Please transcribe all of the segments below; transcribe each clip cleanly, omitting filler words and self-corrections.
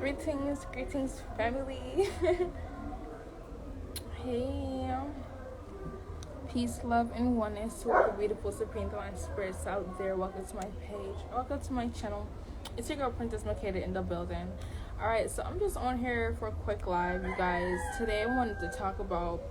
Greetings, family. Hey, peace, love, and oneness to all the beautiful supreme divine spirits out there. Welcome to my page. Welcome to my channel. It's your girl Princess Makeda in the building. Alright, so I'm just on here for a quick live, you guys. Today I wanted to talk about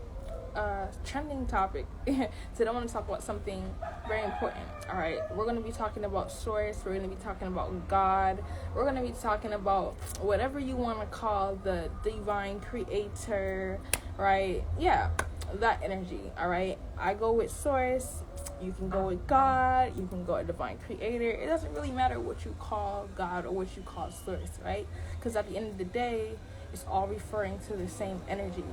trending topic. Today I want to talk about something very important. All right, we're going to be talking about source. We're going to be talking about God. We're going to be talking about whatever you want to call the divine creator, right? Yeah, that energy. All right, I go with source. You can go with God. You can go with divine creator. It doesn't really matter what you call God or what you call source, right? Because at the end of the day, it's all referring to the same energy.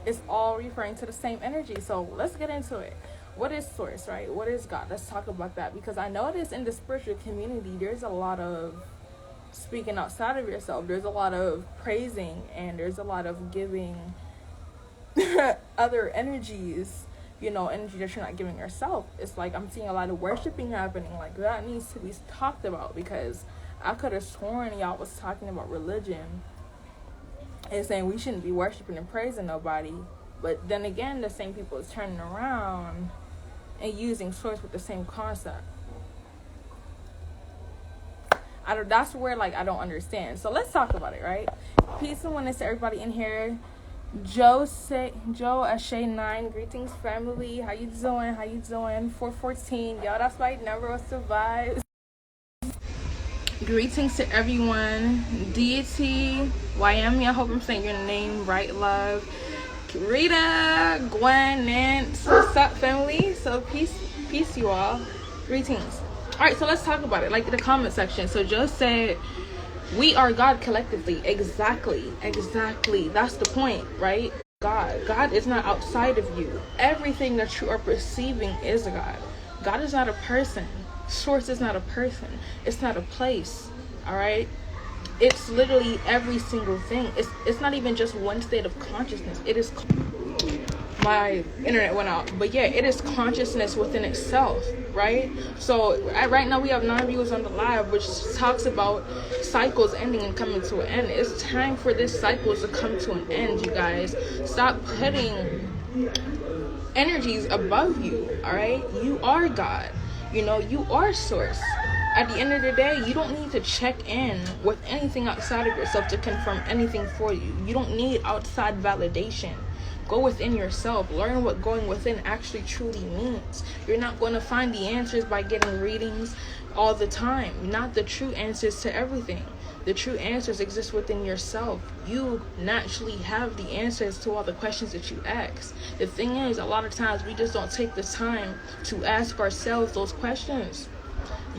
It's all referring to the same energy. So let's get into it. What is source, right? What is God? Let's talk about that, because I notice in the spiritual community there's a lot of speaking outside of yourself. There's a lot of praising, and there's a lot of giving other energies, energy that you're not giving yourself. It's like I'm seeing a lot of worshiping happening. Like, that needs to be talked about, because I could have sworn y'all was talking about religion and saying we shouldn't be worshiping and praising nobody. But then again, the same people is turning around and using source with the same concept. That's where, I don't understand. So let's talk about it, right? Peace and oneness to everybody in here. Joe Ashay 9, greetings family. How you doing? 414, y'all, that's my number of survives. Greetings to everyone. Deity, Wyoming, I hope I'm saying your name right, love. Rita, Gwen, Nance, what's up, family? So peace you all. Greetings. Alright, so let's talk about it, like the comment section. So Joe said, we are God collectively. Exactly. That's the point, right? God is not outside of you. Everything that you are perceiving is God. God is not a person. Source is not a person. It's not a place. All right, it's literally every single thing. It's not even just one state of consciousness. It is, my internet went out, but yeah, it is consciousness within itself, right? So right now we have 9 viewers on the live, which talks about cycles ending and coming to an end. It's time for this cycle to come to an end, you guys. Stop putting energies above you. All right, you are God. You are source. At the end of the day, you don't need to check in with anything outside of yourself to confirm anything for you. You don't need outside validation. Go within yourself. Learn what going within actually truly means. You're not going to find the answers by getting readings all the time. Not the true answers to everything. The true answers exist within yourself. You naturally have the answers to all the questions that you ask. The thing is, a lot of times we just don't take the time to ask ourselves those questions.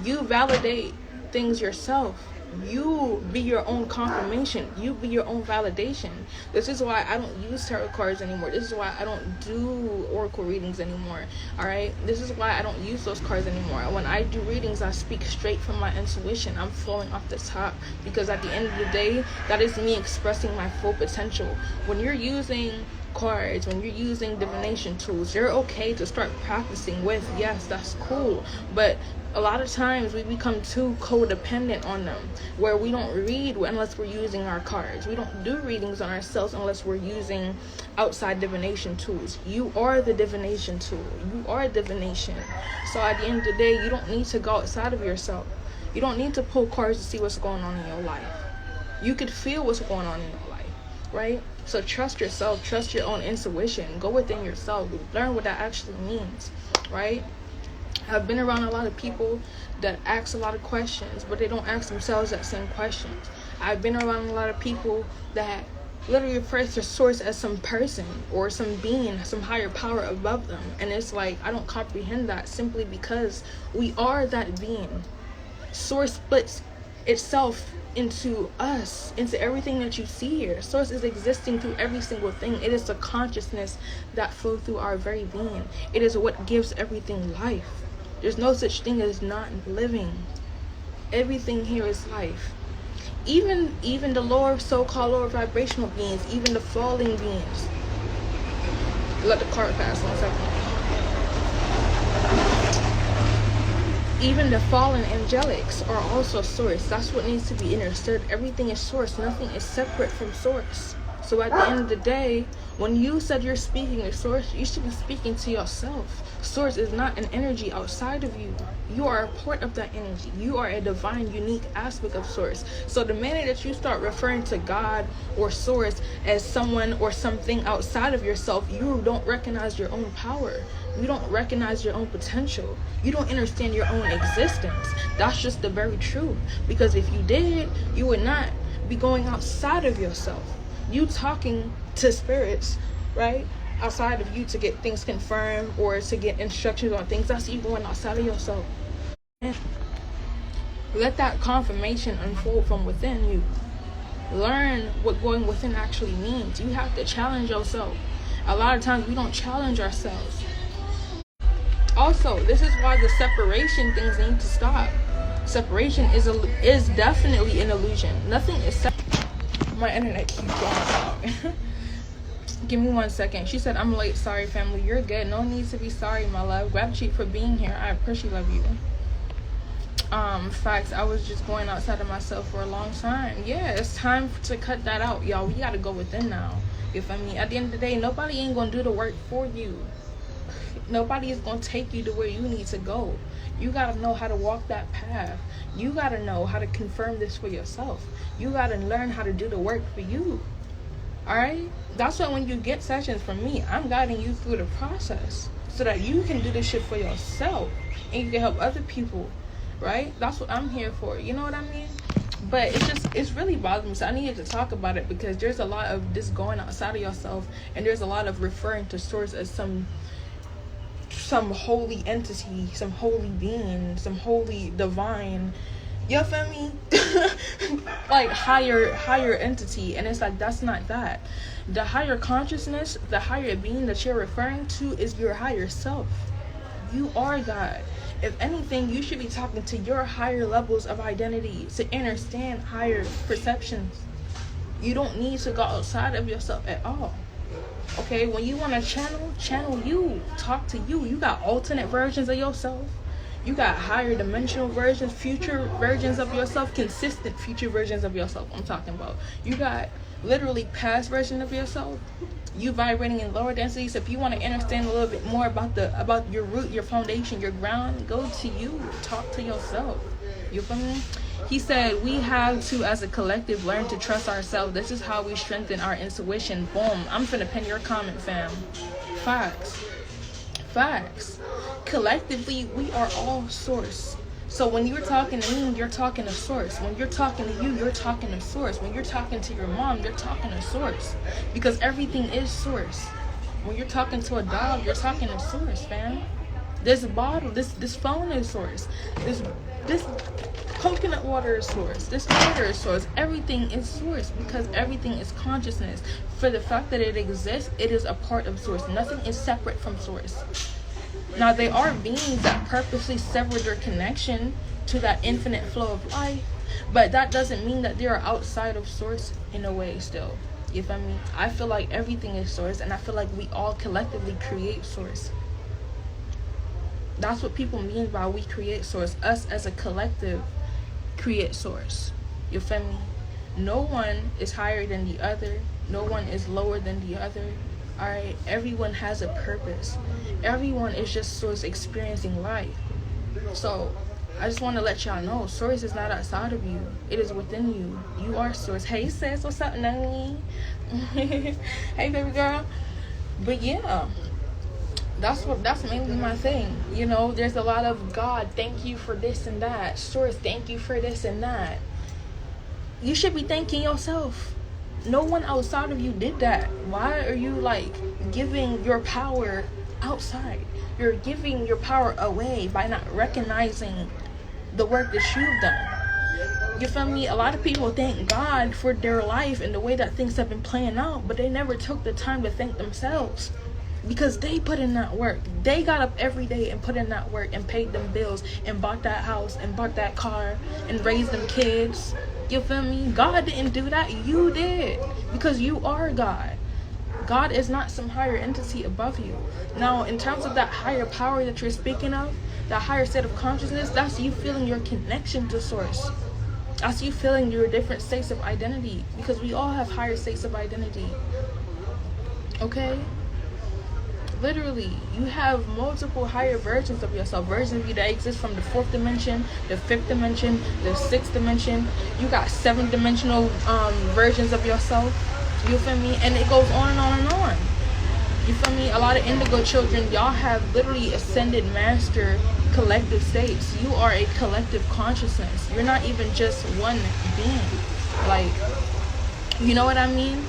You validate things yourself. You be your own confirmation. You be your own validation. This is why I don't use tarot cards anymore. This is why I don't do oracle readings anymore. Alright? This is why I don't use those cards anymore. When I do readings, I speak straight from my intuition. I'm flowing off the top, because at the end of the day, that is me expressing my full potential. When you're using cards, when you're using divination tools, you're okay to start practicing with. Yes, that's cool. But a lot of times we become too codependent on them, where we don't read unless we're using our cards. We don't do readings on ourselves unless we're using outside divination tools. You are the divination tool. You are divination. So at the end of the day, you don't need to go outside of yourself. You don't need to pull cards to see what's going on in your life. You could feel what's going on in your life, right? So trust yourself. Trust your own intuition. Go within yourself. Learn what that actually means, right? I've been around a lot of people that ask a lot of questions, but they don't ask themselves that same questions. I've been around a lot of people that literally refer to source as some person or some being, some higher power above them. And it's like, I don't comprehend that, simply because we are that being. Source splits itself into us, into everything that you see here. Source is existing through every single thing. It is the consciousness that flows through our very being. It is what gives everything life. There's no such thing as not living. Everything here is life. Even the lower, so-called lower vibrational beings, even the falling beings. Let the card pass 1 second. Even the fallen angelics are also source. That's what needs to be understood. Everything is source. Nothing is separate from source. So at the end of the day, when you said you're speaking to source, you should be speaking to yourself. Source is not an energy outside of you. You are a part of that energy. You are a divine, unique aspect of source. So the minute that you start referring to God or source as someone or something outside of yourself, you don't recognize your own power. You don't recognize your own potential. You don't understand your own existence. That's just the very truth. Because if you did, you would not be going outside of yourself. You talking to spirits, right? Outside of you to get things confirmed or to get instructions on things. That's you going outside of yourself. Let that confirmation unfold from within you. Learn what going within actually means. You have to challenge yourself. A lot of times we don't challenge ourselves. Also, this is why the separation things need to stop. Separation is definitely an illusion. Nothing is separate. My internet keeps going out. Give me 1 second. She said, I'm late. Sorry, family. You're good. No need to be sorry, my love. Gratitude for being here. I appreciate you. Facts. I was just going outside of myself for a long time. Yeah, it's time to cut that out, y'all. We gotta go within now. You feel me? At the end of the day, nobody ain't gonna do the work for you. Nobody is gonna take you to where you need to go. You gotta know how to walk that path. You gotta know how to confirm this for yourself. You gotta learn how to do the work for you. Alright? That's why when you get sessions from me, I'm guiding you through the process so that you can do this shit for yourself and you can help other people. Right? That's what I'm here for. You know what I mean? But it's really bothering me. So I needed to talk about it because there's a lot of this going outside of yourself, and there's a lot of referring to source as some holy entity, some holy being, some holy divine, you feel me? Like higher entity. And it's like, that's not that. The higher consciousness, the higher being that you're referring to is your higher self. You are God. If anything, you should be talking to your higher levels of identity to understand higher perceptions. You don't need to go outside of yourself at all. Okay, when you want to channel you, talk to you. You got alternate versions of yourself. You got higher dimensional versions, future versions of yourself, consistent future versions of yourself. I'm talking about. You got literally past version of yourself. You vibrating in lower densities. If you want to understand a little bit more about your root, your foundation, your ground, go to you. Talk to yourself. You feel me? He said, we have to, as a collective, learn to trust ourselves. This is how we strengthen our intuition. Boom. I'm finna pin your comment, fam. Facts. Collectively, we are all source. So when you're talking to me, you're talking to source. When you're talking to you, you're talking to source. When you're talking to your mom, you're talking to source. Because everything is source. When you're talking to a dog, you're talking to source, fam. This bottle, this phone is source. This coconut water is source. This water is source. Everything is source because everything is consciousness. For the fact that it exists, it is a part of source. Nothing is separate from source. Now, they are beings that purposely sever their connection to that infinite flow of life, but that doesn't mean that they are outside of source in a way still. You feel me? I feel like everything is source, and I feel like we all collectively create source. That's what people mean by we create source. Us as a collective create source. You feel me? No one is higher than the other. No one is lower than the other. Alright, everyone has a purpose. Everyone is just source experiencing life. So I just want to let y'all know, source is not outside of you. It is within you. You are source. Hey sis, what's up, Nani? Hey baby girl. But yeah, that's mainly my thing. You know, there's a lot of God, thank you for this and that. Source, thank you for this and that. You should be thanking yourself. No one outside of you did that. Why are you like giving your power outside? You're giving your power away by not recognizing the work that you've done. You feel me? A lot of people thank God for their life and the way that things have been playing out, but they never took the time to thank themselves because they put in that work. They got up every day and put in that work and paid them bills and bought that house and bought that car and raised them kids. You feel me? God didn't do that. You did. Because you are God. God is not some higher entity above you. Now, in terms of that higher power that you're speaking of, that higher state of consciousness, that's you feeling your connection to source. That's you feeling your different states of identity, because we all have higher states of identity. Okay? Literally, you have multiple higher versions of yourself. Versions of you that exist from the 4th dimension, the 5th dimension, the 6th dimension. You got 7-dimensional versions of yourself. You feel me? And it goes on and on and on. You feel me? A lot of indigo children, y'all have literally ascended master collective states. You are a collective consciousness. You're not even just one being. Like, you know what I mean?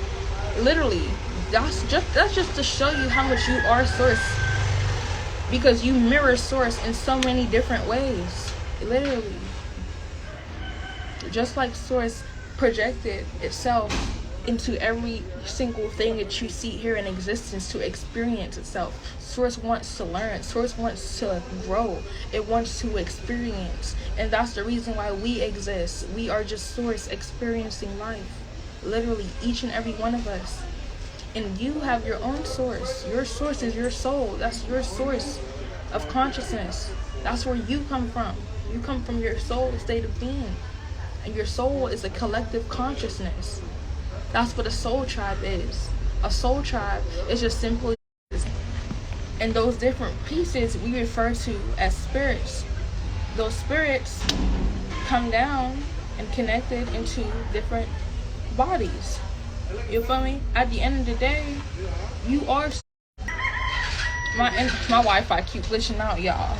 Literally. That's just to show you how much you are source, because you mirror source in so many different ways. Literally, just like source projected itself into every single thing that you see here in existence to experience itself. Source wants to learn. Source wants to grow. It wants to experience, and that's the reason why we exist. We are just source experiencing life. Literally, each and every one of us. And you have your own source. Your source is your soul. That's your source of consciousness. That's where you come from. You come from your soul state of being. And your soul is a collective consciousness. That's what a soul tribe is. A soul tribe is just simply, and those different pieces we refer to as spirits. Those spirits come down and connected into different bodies. You feel me? At the end of the day, you are. My Wi-Fi keep glitching out, y'all.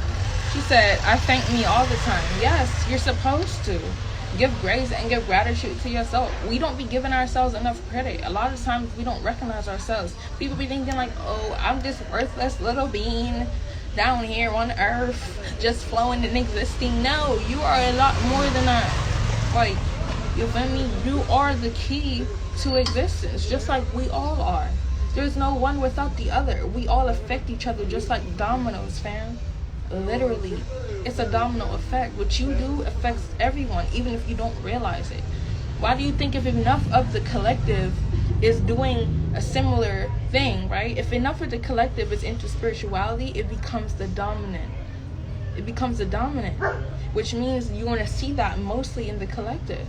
She said, I thank me all the time. Yes, you're supposed to. Give grace and give gratitude to yourself. We don't be giving ourselves enough credit. A lot of times we don't recognize ourselves. People be thinking like, oh, I'm this worthless little being down here on earth, just flowing and existing. No, you are a lot more than that. Like, you feel me? You are the key to existence, just like we all are. There's no one without the other. We all affect each other just like dominoes, fam. Literally, it's a domino effect. What you do affects everyone, even if you don't realize it. Why do you think if enough of the collective is doing a similar thing, right? If enough of the collective is into spirituality, it becomes the dominant. It becomes the dominant, which means you're going to see that mostly in the collective.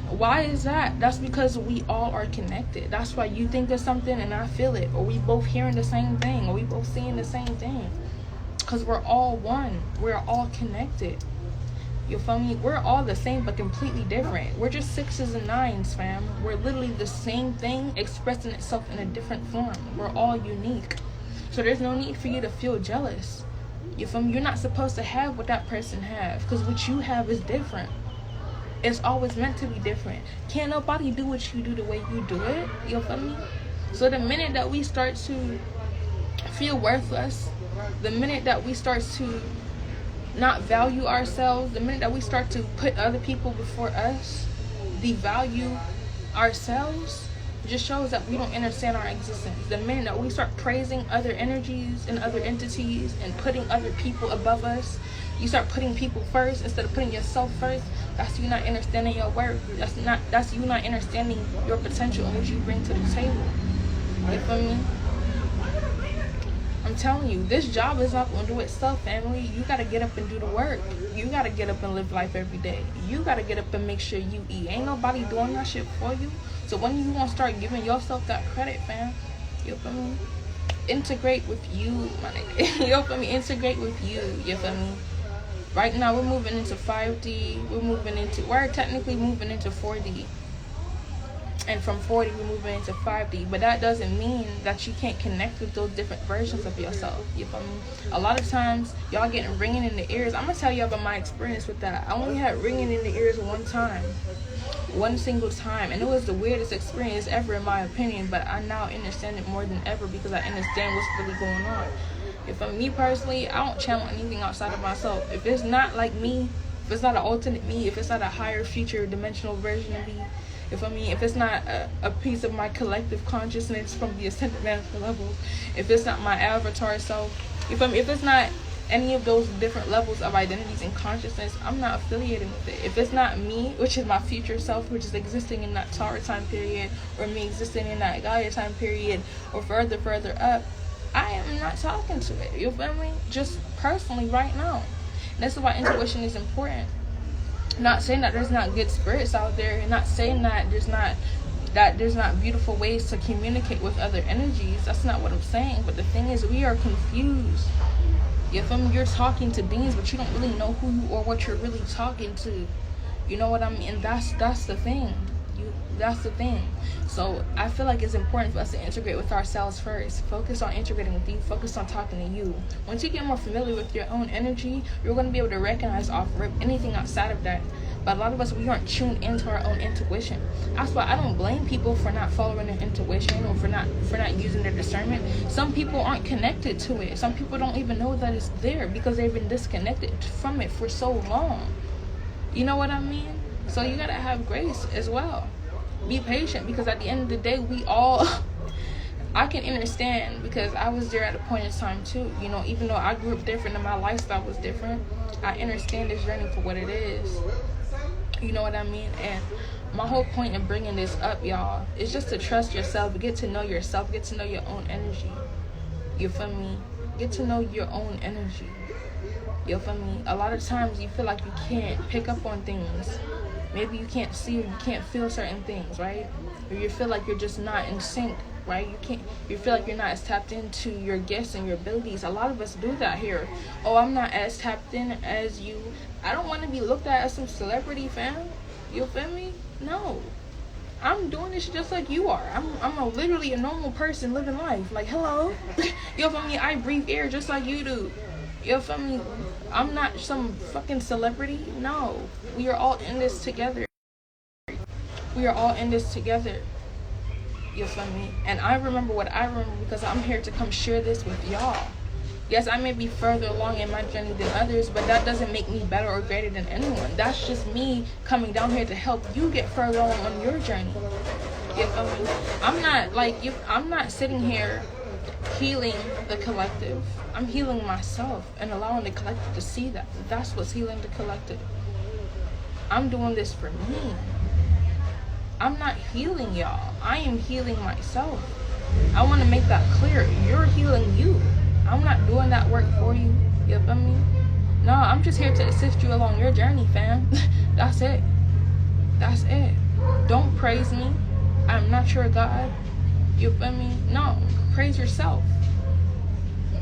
Why is that? That's because we all are connected. That's why you think of something and I feel it, or we both hearing the same thing, or we both seeing the same thing, because we're all one. We're all connected. You feel me? We're all the same but completely different. We're just 6s and 9s, fam. We're literally the same thing expressing itself in a different form. We're all unique. So there's no need for you to feel jealous. You feel me? You're not supposed to have what that person have, because what you have is different. It's always meant to be different. Can't nobody do what you do the way you do it. You feel me? So the minute that we start to feel worthless, the minute that we start to not value ourselves, the minute that we start to put other people before us, devalue ourselves, just shows that we don't understand our existence. The minute that we start praising other energies and other entities and putting other people above us, you start putting people first instead of putting yourself first. That's you not understanding your worth. That's you not understanding your potential and what you bring to the table. You feel me? I'm telling you, this job is not going to do itself, family. You got to get up and do the work. You got to get up and live life every day. You got to get up and make sure you eat. Ain't nobody doing that shit for you. So when you want to start giving yourself that credit, fam, you feel me? Integrate with you, my nigga. You feel me? Integrate with you. You feel me? Right now, we're moving into 5D. We're technically moving into 4D. And from 4D, we're moving into 5D. But that doesn't mean that you can't connect with those different versions of yourself. You feel me? A lot of times, y'all getting ringing in the ears. I'm going to tell you about my experience with that. I only had ringing in the ears one time. One single time. And it was the weirdest experience ever, in my opinion. But I now understand it more than ever because I understand what's really going on. If I'm me personally, I don't channel anything outside of myself. If it's not like me, if it's not an alternate me, if it's not a higher future dimensional version of me, if it's not a piece of my collective consciousness from the ascended master level, if it's not my avatar self, if it's not any of those different levels of identities and consciousness, I'm not affiliated with it. If it's not me, which is my future self, which is existing in that Taurus time period, or me existing in that Gaia time period, or further up, I am not talking to it. You feel me? Just personally right now. And this is why intuition is important. Not saying that there's not good spirits out there. Not saying that there's not beautiful ways to communicate with other energies. That's not what I'm saying. But the thing is, we are confused. You feel me? You're talking to beings, but you don't really know who you or what you're really talking to. You know what I mean? And that's the thing. That's the thing. So I feel like it's important for us to integrate with ourselves first. Focus on integrating with you. Focus on talking to you. Once you get more familiar with your own energy, you're going to be able to recognize off rip anything outside of that. But a lot of us, we aren't tuned into our own intuition. That's why I don't blame people for not following their intuition or for not using their discernment. Some people aren't connected to it. Some people don't even know that it's there because they've been disconnected from it for so long. You know what I mean? So you gotta have grace as well. Be patient, because at the end of the day, we all I can understand, because I was there at a point in time too. You know, even though I grew up different and my lifestyle was different, I understand this journey for what it is. You know what I mean? And my whole point in bringing this up, y'all, is just to trust yourself, get to know yourself, get to know your own energy. You feel me? Get to know your own energy. You feel me? A lot of times you feel like you can't pick up on things. Maybe you can't see or you can't feel certain things, right? Or you feel like you're just not in sync, right? You feel like you're not as tapped into your gifts and your abilities. A lot of us do that here. Oh, I'm not as tapped in as you. I don't want to be looked at as some celebrity, fam. You feel me? No. I'm doing this just like you are. I'm literally a normal person living life. Like, hello. You feel me? I breathe air just like you do. You feel me? I'm not some fucking celebrity. No. We are all in this together. We are all in this together. You feel me? And I remember what I remember because I'm here to come share this with y'all. Yes, I may be further along in my journey than others, but that doesn't make me better or greater than anyone. That's just me coming down here to help you get further along on your journey. You feel me? I'm not sitting here healing the collective. I'm healing myself and allowing the collective to see that. That's what's healing the collective. I'm doing this for me. I'm not healing y'all. I am healing myself. I want to make that clear. You're healing you. I'm not doing that work for you. You feel me? No, I'm just here to assist you along your journey, fam. That's it. That's it. Don't praise me. I'm not your God. You feel me? No. Praise yourself.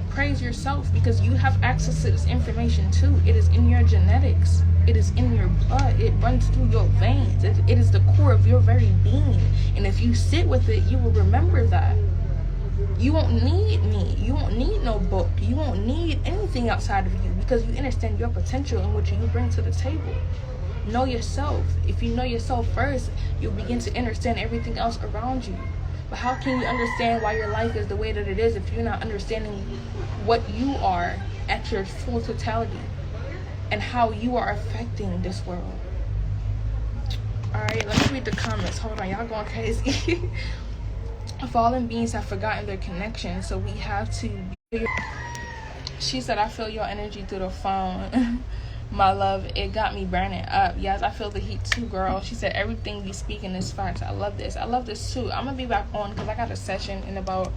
Praise yourself, because you have access to this information too. It is in your genetics. It is in your blood. It runs through your veins. It is the core of your very being. And if you sit with it, you will remember that. You won't need me. You won't need no book. You won't need anything outside of you, because you understand your potential and what you bring to the table. Know yourself. If you know yourself first, you'll begin to understand everything else around you. But how can you understand why your life is the way that it is if you're not understanding what you are at your full totality and how you are affecting this world? Alright, let's read the comments. Hold on, y'all going crazy. Fallen beings have forgotten their connection, so we have to be. She said, I feel your energy through the phone. My love, it got me burning up. Yes, I feel the heat too, girl. She said, everything you speaking is facts. I love this. I love this too. I'm gonna be back on because I got a session in about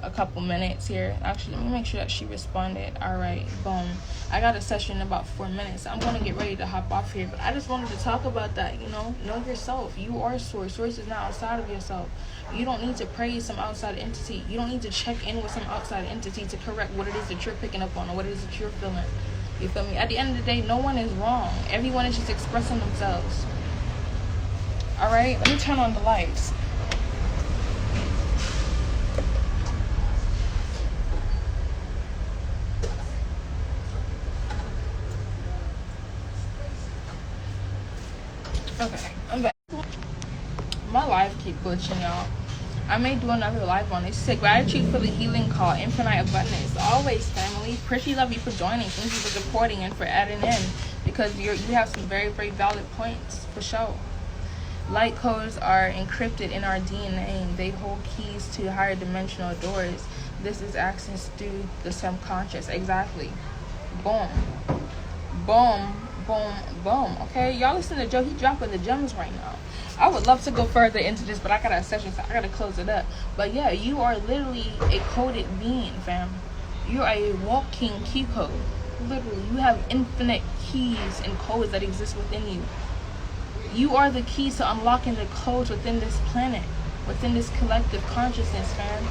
a couple minutes here. Actually, let me make sure that she responded. All right, boom. I got a session in about 4 minutes. So I'm gonna get ready to hop off here, but I just wanted to talk about that. You know yourself. You are source. Source is not outside of yourself. You don't need to praise some outside entity. You don't need to check in with some outside entity to correct what it is that you're picking up on or what it is that you're feeling. You feel me? At the end of the day, no one is wrong. Everyone is just expressing themselves. Alright? Let me turn on the lights. Okay, I'm back. My live keep glitching, y'all. I may do another live on this. Say gratitude for the healing call, infinite abundance. Always, family. Appreciate love you for joining. Thank you for supporting and for adding in, because you have some very, very valid points for sure. Light codes are encrypted in our DNA. They hold keys to higher dimensional doors. This is access through the subconscious. Exactly. Boom. Boom. Boom. Boom. Okay, y'all listen to Joe. He dropping the gems right now. I would love to go further into this, but I got a session, so I gotta close it up. But yeah, you are literally a coded being, fam. You're a walking key code. Literally, you have infinite keys and codes that exist within you. You are the keys to unlocking the codes within this planet, within this collective consciousness, fam.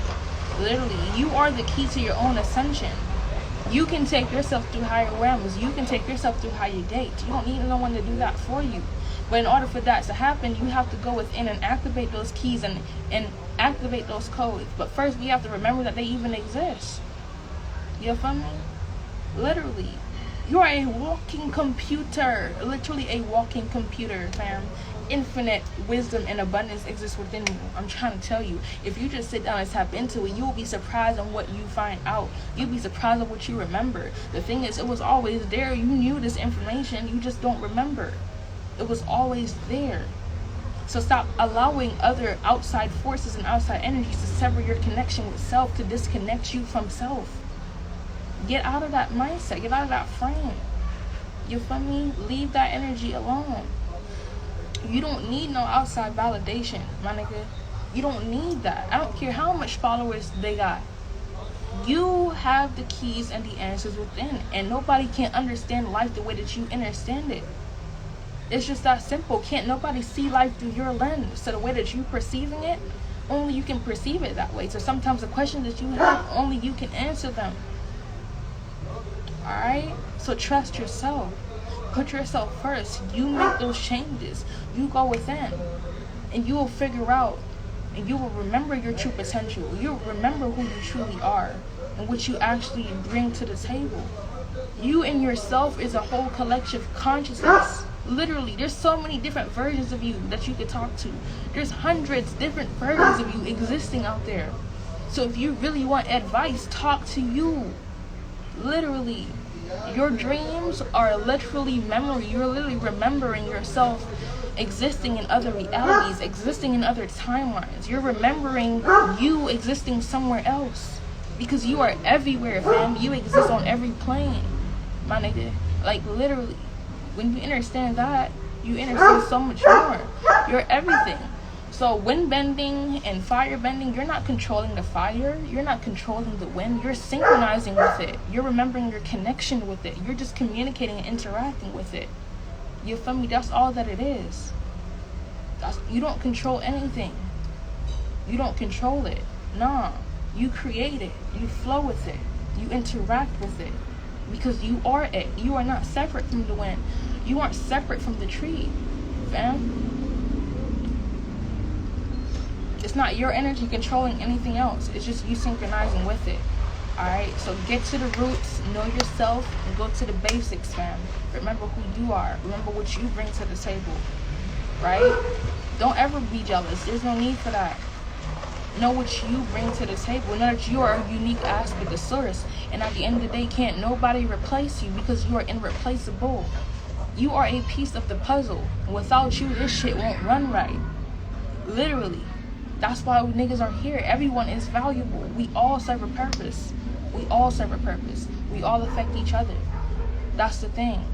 Literally, you are the key to your own ascension. You can take yourself through higher realms. You can take yourself through higher gates. You don't need no one to do that for you. But in order for that to happen, you have to go within and activate those keys and activate those codes. But first, we have to remember that they even exist. You feel me? Literally. You are a walking computer. Literally a walking computer, fam. Infinite wisdom and abundance exists within you. I'm trying to tell you. If you just sit down and tap into it, you'll be surprised on what you find out. You'll be surprised on what you remember. The thing is, it was always there. You knew this information. You just don't remember. It was always there. So stop allowing other outside forces and outside energies to sever your connection with self, to disconnect you from self. Get out of that mindset. Get out of that frame. You feel me? Leave that energy alone. You don't need no outside validation, my nigga. You don't need that. I don't care how much followers they got. You have the keys and the answers within. And nobody can understand life the way that you understand it. It's just that simple. Can't nobody see life through your lens. So the way that you perceiving it, only you can perceive it that way. So sometimes the questions that you have, only you can answer them. Alright? So trust yourself. Put yourself first. You make those changes. You go within. And you will figure out. And you will remember your true potential. You'll remember who you truly are. And what you actually bring to the table. You and yourself is a whole collective consciousness. Literally, there's so many different versions of you that you could talk to. There's hundreds different versions of you existing out there. So if you really want advice, talk to you. Literally. Your dreams are literally memory. You're literally remembering yourself existing in other realities, existing in other timelines. You're remembering you existing somewhere else. Because you are everywhere, fam. You exist on every plane, my nigga. Like, literally. When you understand that, you understand so much more. You're everything. So wind bending and fire bending, you're not controlling the fire. You're not controlling the wind. You're synchronizing with it. You're remembering your connection with it. You're just communicating and interacting with it. You feel me? That's all that it is. You don't control anything. You don't control it. Nah. You create it. You flow with it. You interact with it. Because you are it. You are not separate from the wind. You aren't separate from the tree, fam. It's not your energy controlling anything else. It's just you synchronizing with it. Alright? So get to the roots, know yourself, and go to the basics, fam. Remember who you are. Remember what you bring to the table. Right? Don't ever be jealous. There's no need for that. Know what you bring to the table. Know that you are a unique aspect of source. And at the end of the day, can't nobody replace you because you are irreplaceable. You are a piece of the puzzle. Without you, this shit won't run right. Literally. That's why niggas are here. Everyone is valuable. We all serve a purpose. We all serve a purpose. We all affect each other. That's the thing.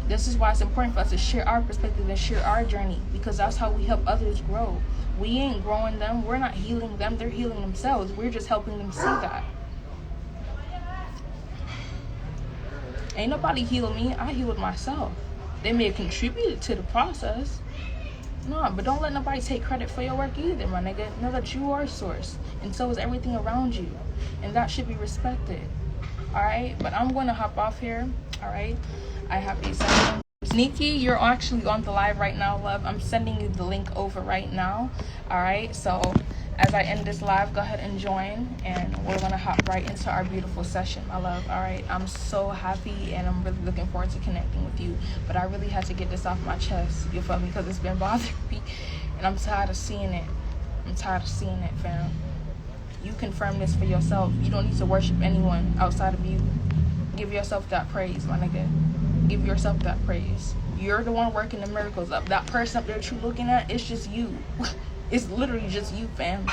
This is why it's important for us to share our perspective and share our journey. Because that's how we help others grow. We ain't growing them. We're not healing them. They're healing themselves. We're just helping them see that. Ain't nobody healed me. I healed myself. They may have contributed to the process. No, but don't let nobody take credit for your work either, my nigga. Know that you are source. And so is everything around you. And that should be respected. Alright? But I'm going to hop off here. Alright? I have a second. Sneaky, you're actually on the live right now, love. I'm sending you the link over right now. Alright? So as I end this live, go ahead and join, and we're gonna hop right into our beautiful session, my love. All right, I'm so happy, and I'm really looking forward to connecting with you, but I really had to get this off my chest, you feel me, because it's been bothering me, and I'm tired of seeing it. I'm tired of seeing it, fam. You confirm this for yourself. You don't need to worship anyone outside of you. Give yourself that praise, my nigga. Give yourself that praise. You're the one working the miracles up. That person up there that you're looking at, it's just you. It's literally just you, fam.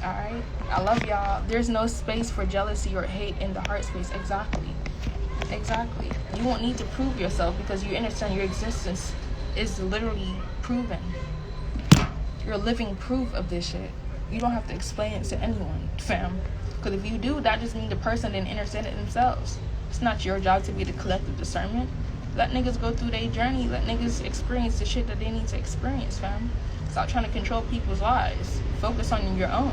Alright? I love y'all. There's no space for jealousy or hate in the heart space. Exactly. Exactly. You won't need to prove yourself because you understand your existence is literally proven. You're living proof of this shit. You don't have to explain it to anyone, fam. Because if you do, that just means the person didn't understand it themselves. It's not your job to be the collective discernment. Let niggas go through their journey. Let niggas experience the shit that they need to experience, fam. Stop trying to control people's lives. Focus on your own.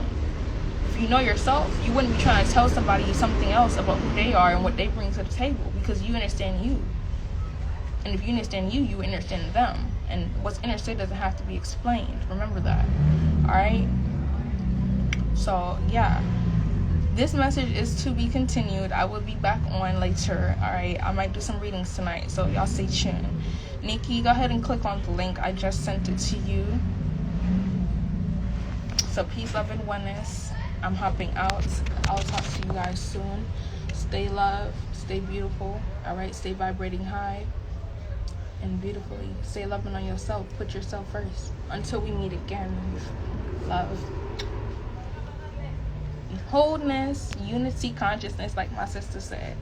If you know yourself, you wouldn't be trying to tell somebody something else about who they are and what they bring to the table, because you understand you. And if you understand you, you understand them. And what's understood doesn't have to be explained. Remember that. Alright? So, yeah. This message is to be continued. I will be back on later. Alright? I might do some readings tonight. So, y'all stay tuned. Nikki, go ahead and click on the link. I just sent it to you. So, peace, love, and oneness. I'm hopping out. I'll talk to you guys soon. Stay loved. Stay beautiful. Alright? Stay vibrating high and beautifully. Stay loving on yourself. Put yourself first. Until we meet again. Love. Wholeness. Unity. Consciousness, like my sister said.